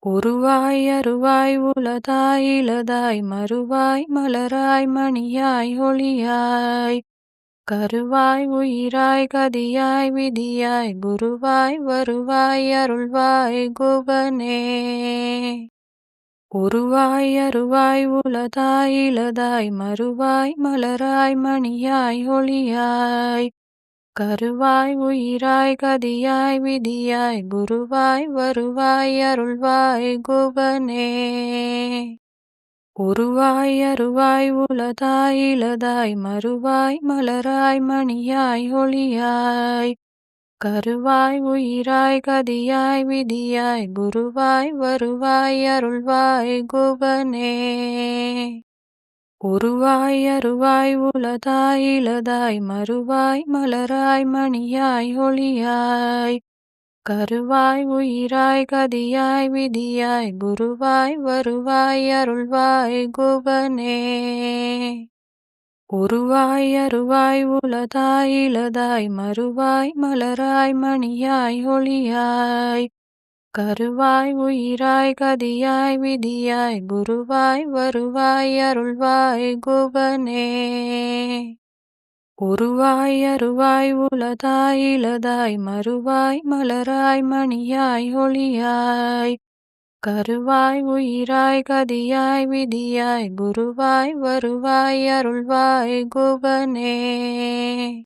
உருவாய் அருவாய் உளதாய் இளதாய் மறுவாய் மலராய் மணியாய் ஒளியாய் கருவாய் உயிராய் கதியாய் விதியாய் குருவாய் வருவாய் அருள்வாய் குகனே. உருவாய் அருவாய் உளதாய் இளதாய் மறுவாய் மலராய் மணியாய் ஒளியாய் கருவாய் உயிராய் கதியாய் விதியாய் குருவாய் வருவாய் அருள்வாய் குகனே. உருவாய் அருவாய் உளதாய் இளதாய் மறுவாய் மலராய் மணியாய் ஒளியாய் கருவாய் உயிராய் கதியாய் விதியாய் குருவாய் வருவாய் அருள்வாய் குகனே. உருவாய் அருவாய் உளதாய் இளதாய் மறுவாய் மலராய் மணியாய் ஒளியாய் கருவாய் உயிராய் கதியாய் விதியாய் குருவாய் வருவாய் அருள்வாய் குகனே. உருவாய் அருவாய் உளதாய் இளதாய் மறுவாய் மலராய் மணியாய் ஒளியாய் கருவாய் உயிராய் கதியாய் விதியாய் குருவாய் வருவாய் அருள்வாய் குகனே. உருவாய் அருவாய் உளதாய் இளதாய் மறுவாய் மலராய் மணியாய் ஒளியாய் கருவாய் உயிராய் கதியாய் விதியாய் குருவாய் வருவாய் அருள்வாய் குகனே.